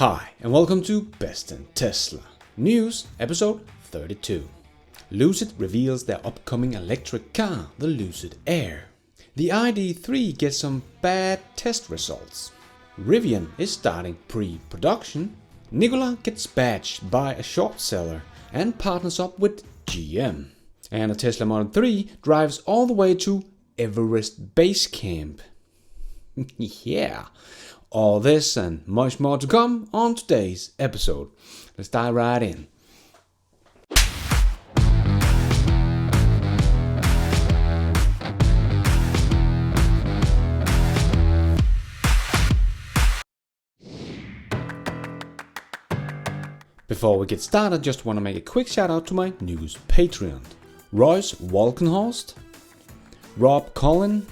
Hi, and welcome to Best in Tesla News, episode 32. Lucid reveals their upcoming electric car, the Lucid Air. The ID3 gets some bad test results. Rivian is starting pre-production. Nikola gets badged by a short seller and partners up with GM. And a Tesla Model 3 drives all the way to Everest base camp. Yeah. All this and much more to come on today's episode. Let's dive right in. Before we get started, I just want to make a quick shout out to my news Patreon. Royce Walkenhorst, Rob Collin,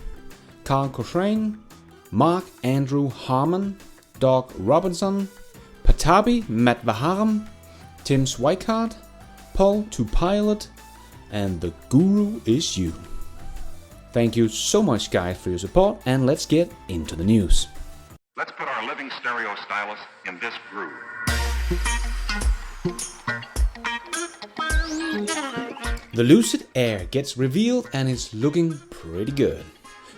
Carl Cochrane, Mark Andrew Harmon, Doug Robinson, Patabi Matvaharam, Tim Swikart, Paul to Pilot, and the Guru is you. Thank you so much guys for your support, and let's get into the news. Let's put our living stereo stylus in this groove. The Lucid Air gets revealed and is looking pretty good.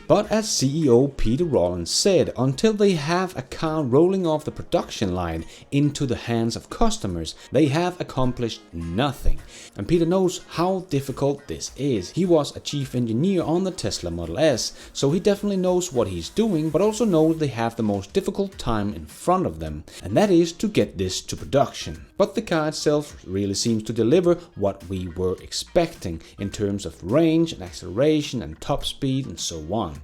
But as CEO Peter Rollins said, until they have a car rolling off the production line into the hands of customers, they have accomplished nothing. And Peter knows how difficult this is. He was a chief engineer on the Tesla Model S, so he definitely knows what he's doing, but also knows they have the most difficult time in front of them, and that is to get this to production. But the car itself really seems to deliver what we were expecting in terms of range and acceleration and top speed and so on.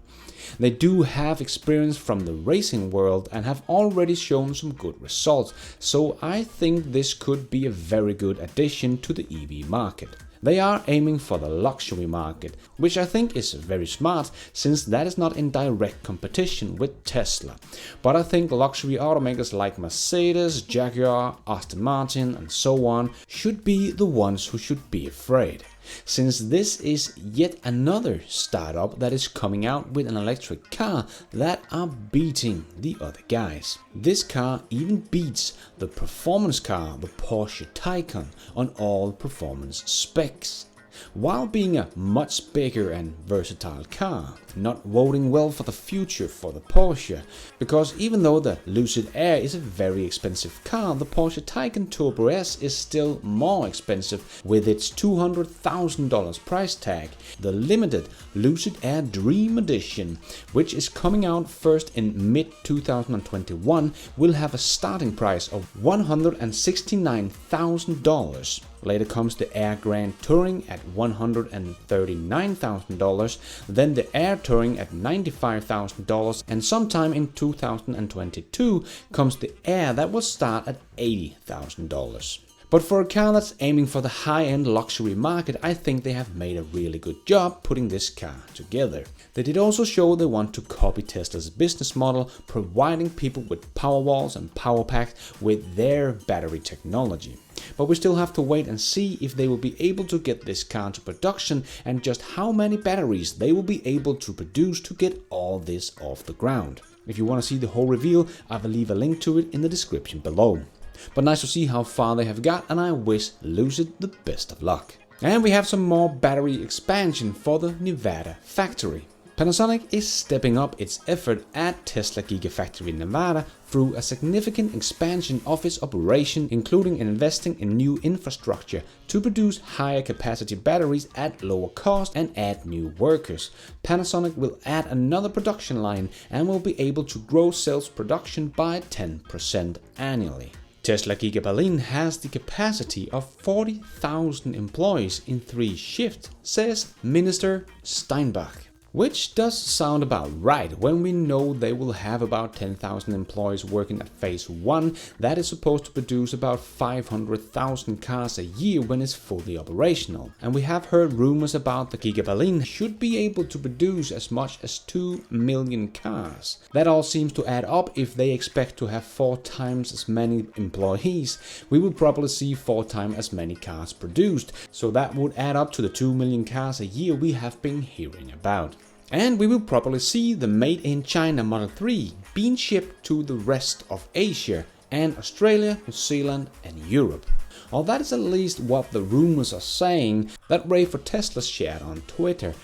They do have experience from the racing world and have already shown some good results, so I think this could be a very good addition to the EV market. They are aiming for the luxury market, which I think is very smart since that is not in direct competition with Tesla. But I think luxury automakers like Mercedes, Jaguar, Aston Martin and so on should be the ones who should be afraid. Since this is yet another startup that is coming out with an electric car that are beating the other guys. This car even beats the performance car, the Porsche Taycan, on all performance specs, while being a much bigger and versatile car. Not voting well for the future for the Porsche, because even though the Lucid Air is a very expensive car, the Porsche Taycan Turbo S is still more expensive with its $200,000 price tag. The limited Lucid Air Dream Edition, which is coming out first in mid-2021, will have a starting price of $169,000. Later comes the Air Grand Touring at $139,000, then the Air Touring at $95,000, and sometime in 2022 comes the Air that will start at $80,000. But for a car that's aiming for the high-end luxury market, I think they have made a really good job putting this car together. They did also show they want to copy Tesla's business model, providing people with Powerwalls and power packs with their battery technology. But we still have to wait and see if they will be able to get this car to production and just how many batteries they will be able to produce to get all this off the ground. If you want to see the whole reveal, I will leave a link to it in the description below. But nice to see how far they have got, and I wish Lucid the best of luck. And we have some more battery expansion for the Nevada factory. Panasonic is stepping up its effort at Tesla Gigafactory Nevada through a significant expansion of its operation, including investing in new infrastructure to produce higher capacity batteries at lower cost and add new workers. Panasonic will add another production line and will be able to grow sales production by 10% annually. Tesla Giga Berlin has the capacity of 40,000 employees in 3 shifts, says Minister Steinbach. Which does sound about right when we know they will have about 10,000 employees working at phase 1 that is supposed to produce about 500,000 cars a year when it's fully operational. And we have heard rumors about the Giga Berlin should be able to produce as much as 2 million cars. That all seems to add up. If they expect to have 4 times as many employees, we will probably see 4 times as many cars produced. So that would add up to the 2 million cars a year we have been hearing about. And we will probably see the made in China Model 3 being shipped to the rest of Asia and Australia, New Zealand and Europe. Or that is at least what the rumors are saying that Ray for Tesla shared on Twitter.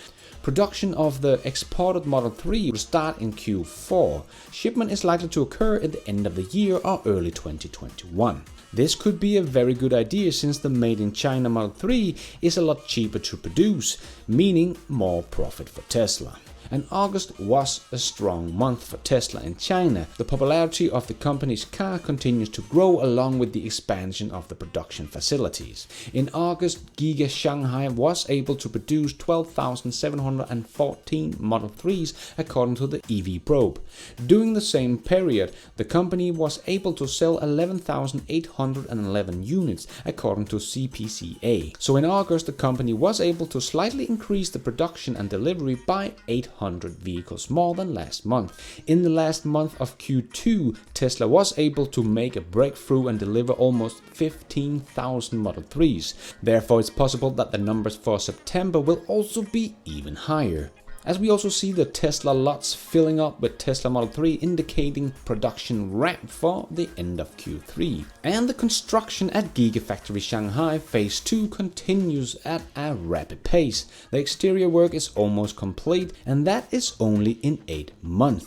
Production of the exported Model 3 will start in Q4. Shipment is likely to occur at the end of the year or early 2021. This could be a very good idea since the made in China Model 3 is a lot cheaper to produce, meaning more profit for Tesla. And August was a strong month for Tesla in China. The popularity of the company's car continues to grow along with the expansion of the production facilities. In August, Giga Shanghai was able to produce 12,714 Model 3s according to the EV Probe. During the same period, the company was able to sell 11,811 units according to CPCA. So in August, the company was able to slightly increase the production and delivery by 800 vehicles more than last month. In the last month of Q2, Tesla was able to make a breakthrough and deliver almost 15,000 Model 3s. Therefore, it's possible that the numbers for September will also be even higher. As we also see the Tesla lots filling up with Tesla Model 3 indicating production ramp for the end of Q3. And the construction at Gigafactory Shanghai Phase 2 continues at a rapid pace. The exterior work is almost complete and that is only in 8 months.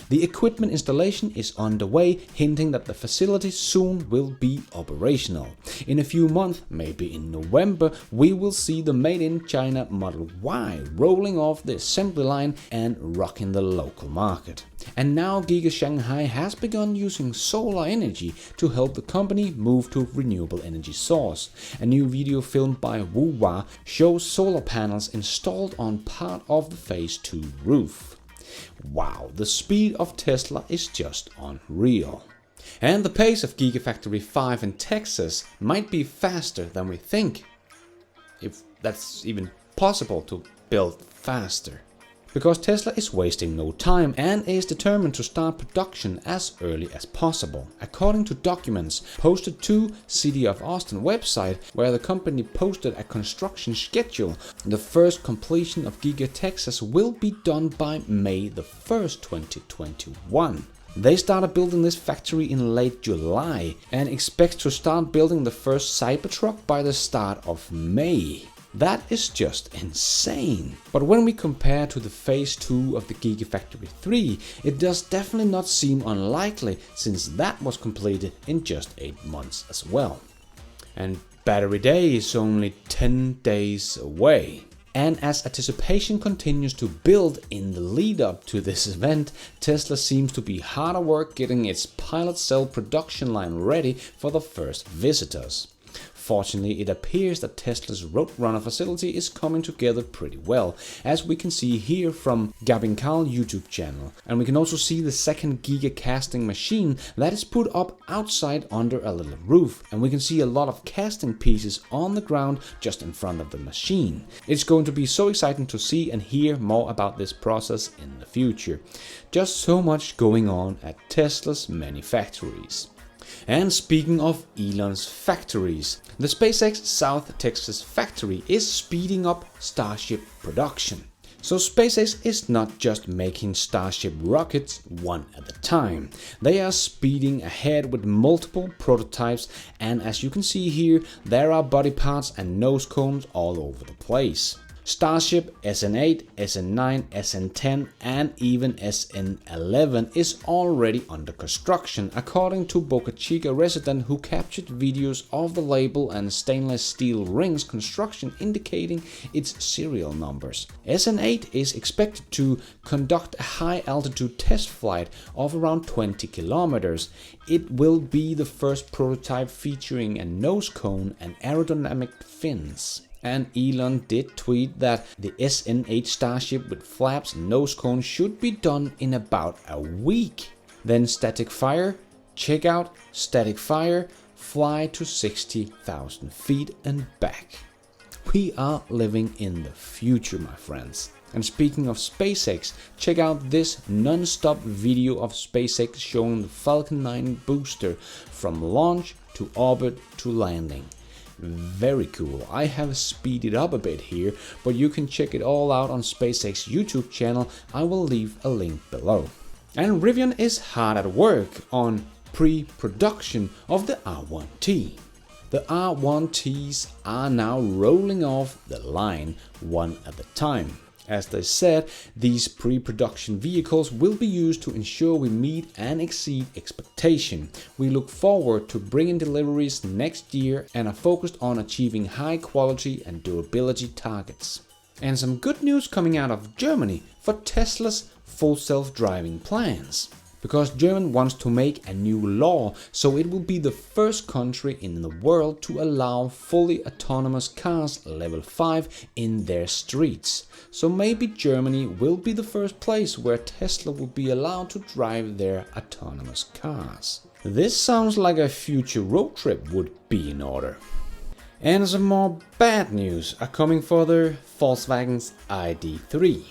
The equipment installation is underway, hinting that the facility soon will be operational. In a few months, maybe in November, we will see the made in China Model Y rolling off the assembly line and rocking the local market. And now Giga Shanghai has begun using solar energy to help the company move to renewable energy source. A new video filmed by Wu Hua shows solar panels installed on part of the Phase 2 roof. Wow, the speed of Tesla is just unreal. And the pace of Gigafactory 5 in Texas might be faster than we think. If that's even possible to build faster. Because Tesla is wasting no time and is determined to start production as early as possible. According to documents posted to City of Austin website, where the company posted a construction schedule, the first completion of Giga Texas will be done by May the 1st, 2021. They started building this factory in late July and expect to start building the first Cybertruck by the start of May. That is just insane. But when we compare to the Phase 2 of the Gigafactory 3, it does definitely not seem unlikely since that was completed in just 8 months as well. And Battery Day is only 10 days away. And as anticipation continues to build in the lead up to this event, Tesla seems to be hard at work getting its pilot cell production line ready for the first visitors. Fortunately, it appears that Tesla's Roadrunner facility is coming together pretty well, as we can see here from Gabin Carl YouTube channel. And we can also see the second Giga casting machine that is put up outside under a little roof. And we can see a lot of casting pieces on the ground just in front of the machine. It's going to be so exciting to see and hear more about this process in the future. Just so much going on at Tesla's many factories. And speaking of Elon's factories, the Spacex South Texas factory is speeding up Starship production. So SpaceX is not just making Starship rockets one at a time. They are speeding ahead with multiple prototypes, and as you can see here, there are body parts and nose cones all over the place. Starship SN8, SN9, SN10 and even SN11 is already under construction, according to Boca Chica resident who captured videos of the label and stainless steel rings construction indicating its serial numbers. SN8 is expected to conduct a high altitude test flight of around 20 kilometers. It will be the first prototype featuring a nose cone and aerodynamic fins. And Elon did tweet that the SN8 Starship with flaps and nose cone should be done in about a week. Then static fire, check out, static fire, fly to 60,000 feet and back. We are living in the future, my friends. And speaking of SpaceX, check out this non-stop video of SpaceX showing the Falcon 9 booster from launch to orbit to landing. Very cool. I have speeded up a bit here, but you can check it all out on SpaceX YouTube channel. I will leave a link below. And Rivian is hard at work on pre-production of the R1T. The R1Ts are now rolling off the line one at a time. As they said, these pre-production vehicles will be used to ensure we meet and exceed expectation. We look forward to bringing deliveries next year and are focused on achieving high quality and durability targets. And some good news coming out of Germany for Tesla's full self-driving plans. Because Germany wants to make a new law, so it will be the first country in the world to allow fully autonomous cars level 5 in their streets. So maybe Germany will be the first place where Tesla will be allowed to drive their autonomous cars. This sounds like a future road trip would be in order. And some more bad news are coming for the Volkswagen's ID3.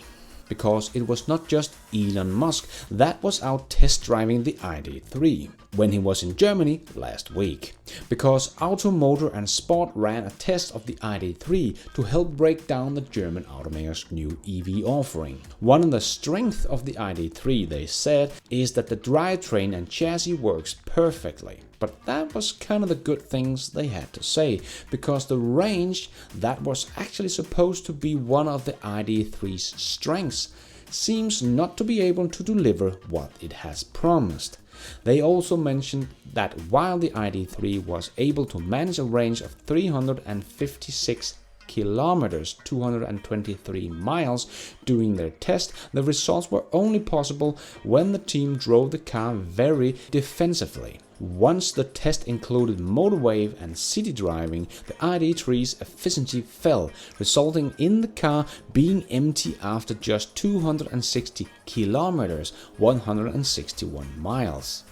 Because it was not just Elon Musk that was out test driving the ID3 when he was in Germany last week. Because Auto, Motor and Sport ran a test of the ID3 to help break down the German automaker's new EV offering. One of the strengths of the ID3, they said, is that the drivetrain and chassis works perfectly. But that was kind of the good things they had to say, because the range that was actually supposed to be one of the ID3's strengths seems not to be able to deliver what it has promised. They also mentioned that while the ID3 was able to manage a range of 356 kilometers, 223 miles during their test, the results were only possible when the team drove the car very defensively. Once the test included motorway and city driving, the ID3's efficiency fell, resulting in the car being empty after just 260 kilometers, 161 miles.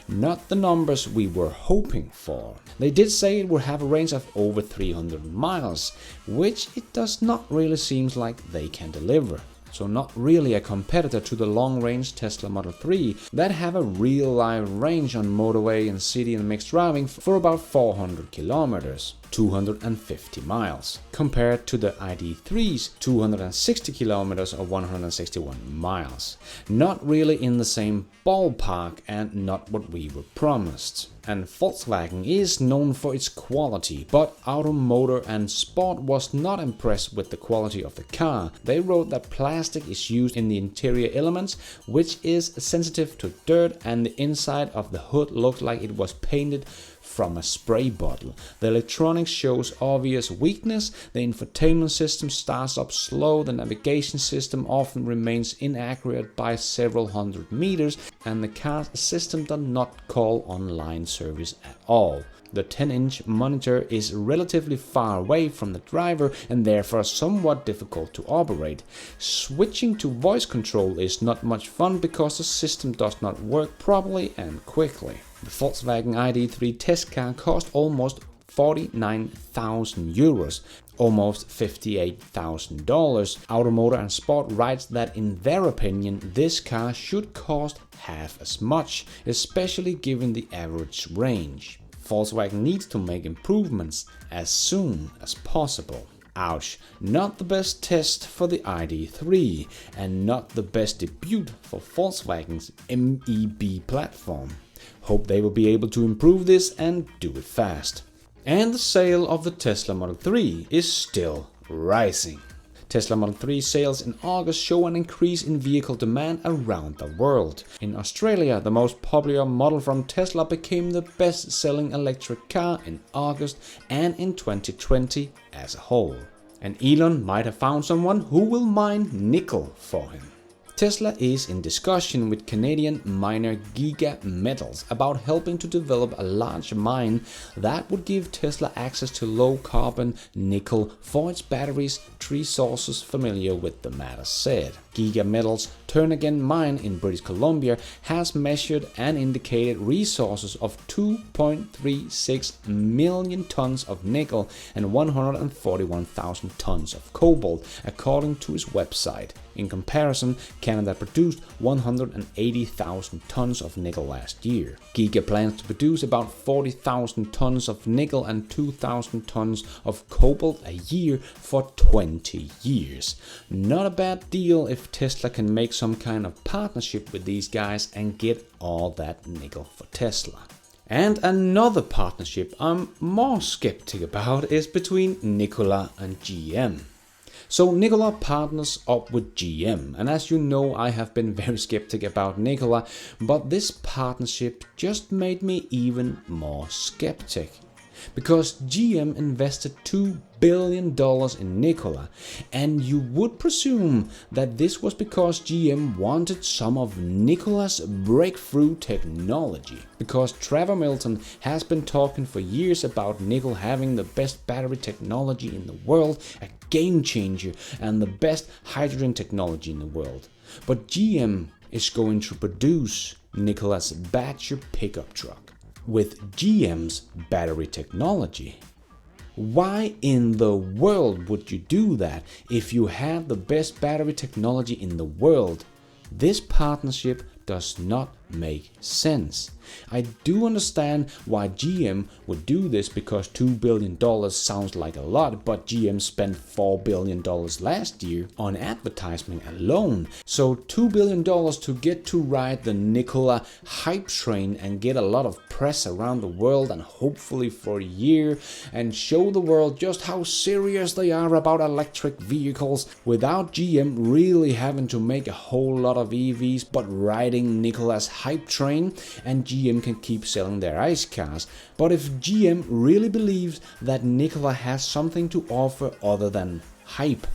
Not the numbers we were hoping for. They did say it would have a range of over 300 miles, which it does not really seem like they can deliver. So not really a competitor to the long-range Tesla Model 3 that have a real live range on motorway and city and mixed driving for about 400 kilometers, 250 miles, compared to the ID3's 260 kilometers or 161 miles. Not really in the same ballpark and not what we were promised. And Volkswagen is known for its quality, but Auto, Motor and Sport was not impressed with the quality of the car. They wrote that plastic is used in the interior elements, which is sensitive to dirt, and the inside of the hood looked like it was painted from a spray bottle. The electronics shows obvious weakness, the infotainment system starts up slow, the navigation system often remains inaccurate by several hundred meters, and the car's system does not call online service at all. The 10-inch monitor is relatively far away from the driver and therefore somewhat difficult to operate. Switching to voice control is not much fun because the system does not work properly and quickly. The Volkswagen ID3 test car cost almost 49,000 euros, almost $58,000. Auto, Motor and Sport writes that in their opinion this car should cost half as much, especially given the average range. Volkswagen needs to make improvements as soon as possible. Ouch, not the best test for the ID3 and not the best debut for Volkswagen's MEB platform. Hope they will be able to improve this and do it fast. And the sale of the Tesla Model 3 is still rising. Tesla Model 3 sales in August show an increase in vehicle demand around the world. In Australia, the most popular model from Tesla became the best-selling electric car in August and in 2020 as a whole. And Elon might have found someone who will mine nickel for him. Tesla is in discussion with Canadian miner Giga Metals about helping to develop a large mine that would give Tesla access to low-carbon nickel for its batteries, three sources familiar with the matter said. Giga Metals' Turn-Again mine in British Columbia has measured and indicated resources of 2.36 million tons of nickel and 141,000 tons of cobalt, according to its website. In comparison, Canada produced 180,000 tons of nickel last year. Giga plans to produce about 40,000 tons of nickel and 2,000 tons of cobalt a year for 20 years. Not a bad deal if if Tesla can make some kind of partnership with these guys and get all that nickel for Tesla. And another partnership I'm more skeptic about is between Nikola and GM. So Nikola partners up with GM, and as you know, I have been very skeptic about Nikola, but this partnership just made me even more skeptic. Because GM invested $2 billion in Nikola, and you would presume that this was because GM wanted some of Nikola's breakthrough technology. Because Trevor Milton has been talking for years about Nikola having the best battery technology in the world, a game changer, and the best hydrogen technology in the world. But GM is going to produce Nikola's Badger pickup truck with GM's battery technology. Why in the world would you do that if you had the best battery technology in the world? This partnership does not make sense. I do understand why GM would do this because $2 billion sounds like a lot, but GM spent $4 billion last year on advertisement alone. So $2 billion to get to ride the Nikola hype train and get a lot of press around the world and hopefully for a year and show the world just how serious they are about electric vehicles without GM really having to make a whole lot of EVs but riding Nikola's hype train, and GM can keep selling their ICE cars. But if GM really believes that Nikola has something to offer other than hype,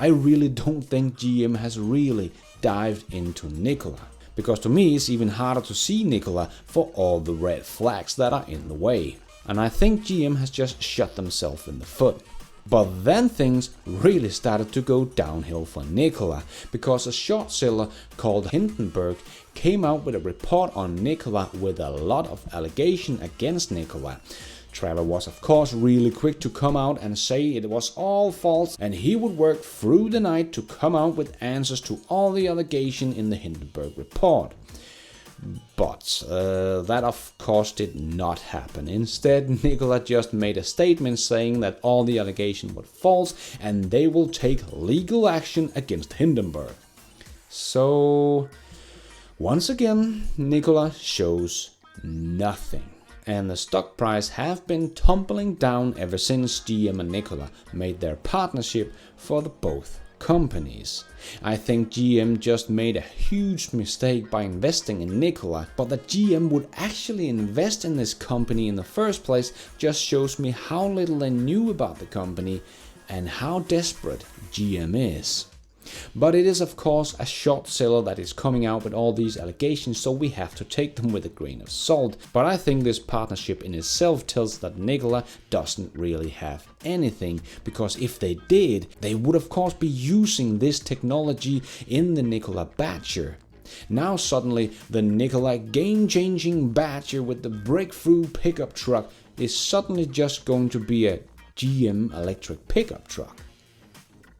I really don't think GM has really dived into Nikola. Because to me it's even harder to see Nikola for all the red flags that are in the way. And I think GM has just shot themselves in the foot. But then things really started to go downhill for Nikola, because a short seller called Hindenburg came out with a report on Nikola with a lot of allegation against Nikola. Trevor was of course really quick to come out and say it was all false, and he would work through the night to come out with answers to all the allegation in the Hindenburg report. But that of course did not happen. Instead, Nikola just made a statement saying that all the allegations were false and they will take legal action against Hindenburg. So once again, Nikola shows nothing. And the stock price have been tumbling down ever since GM and Nikola made their partnership for the both companies. I think GM just made a huge mistake by investing in Nikola, but that GM would actually invest in this company in the first place just shows me how little they knew about the company and how desperate GM is. But it is of course a short seller that is coming out with all these allegations, so we have to take them with a grain of salt. But I think this partnership in itself tells that Nikola doesn't really have anything, because if they did, they would of course be using this technology in the Nikola Badger. Now suddenly the Nikola game-changing Badger with the breakthrough pickup truck is suddenly just going to be a GM electric pickup truck.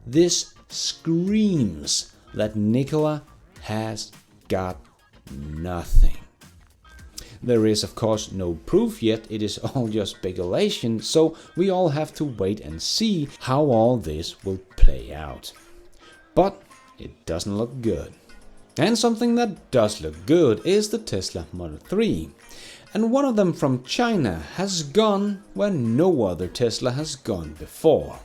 This screams that Nikola has got nothing. There is of course no proof yet, it is all just speculation, so we all have to wait and see how all this will play out. But it doesn't look good. And something that does look good is the Tesla Model 3. And one of them from China has gone where no other Tesla has gone before.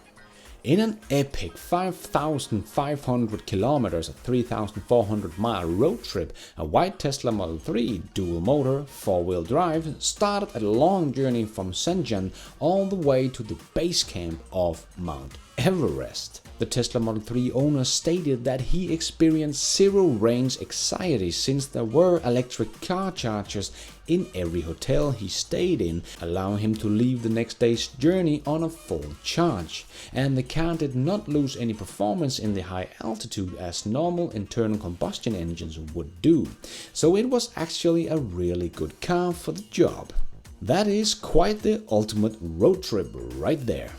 In an epic 5,500 kilometers, a 3,400 mile road trip, a white Tesla Model 3 dual motor 4-wheel drive started a long journey from Shenzhen all the way to the base camp of Mount Everest. The Tesla Model 3 owner stated that he experienced zero range anxiety since there were electric car chargers in every hotel he stayed in, allowing him to leave the next day's journey on a full charge. And the car did not lose any performance in the high altitude as normal internal combustion engines would do. So it was actually a really good car for the job. That is quite the ultimate road trip right there.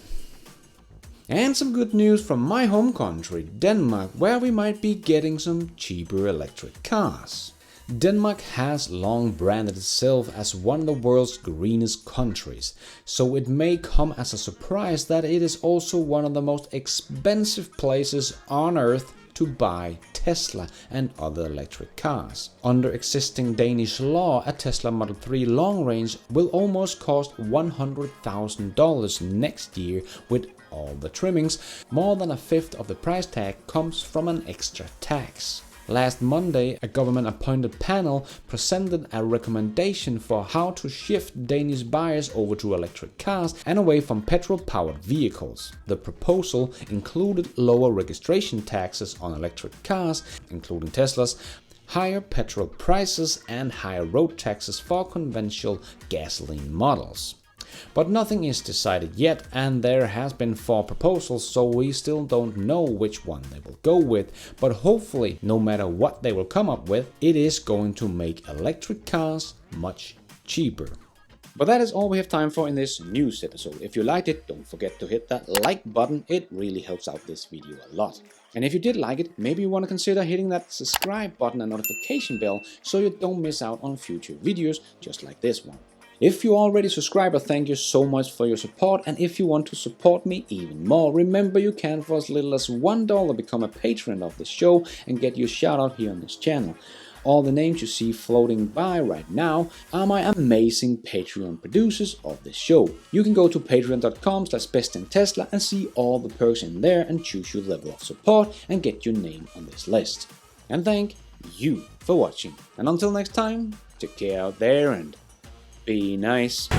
And some good news from my home country, Denmark, where we might be getting some cheaper electric cars. Denmark has long branded itself as one of the world's greenest countries, so it may come as a surprise that it is also one of the most expensive places on earth to buy Tesla and other electric cars. Under existing Danish law, a Tesla Model 3 long range will almost cost $100,000 next year with all the trimmings. More than a fifth of the price tag comes from an extra tax. Last Monday, a government-appointed panel presented a recommendation for how to shift Danish buyers over to electric cars and away from petrol-powered vehicles. The proposal included lower registration taxes on electric cars, including Teslas, higher petrol prices and higher road taxes for conventional gasoline models. But nothing is decided yet, and there has been 4 proposals, so we still don't know which one they will go with, but hopefully, no matter what they will come up with, it is going to make electric cars much cheaper. But that is all we have time for in this news episode. If you liked it, don't forget to hit that like button, it really helps out this video a lot. And if you did like it, maybe you want to consider hitting that subscribe button and notification bell so you don't miss out on future videos just like this one. If you're already a subscriber, thank you so much for your support, and if you want to support me even more, remember you can for as little as $1 become a patron of the show and get your shout out here on this channel. All the names you see floating by right now are my amazing Patreon producers of this show. You can go to patreon.com/BestInTESLA and see all the perks in there and choose your level of support and get your name on this list. And thank you for watching, and until next time, take care out there and be nice.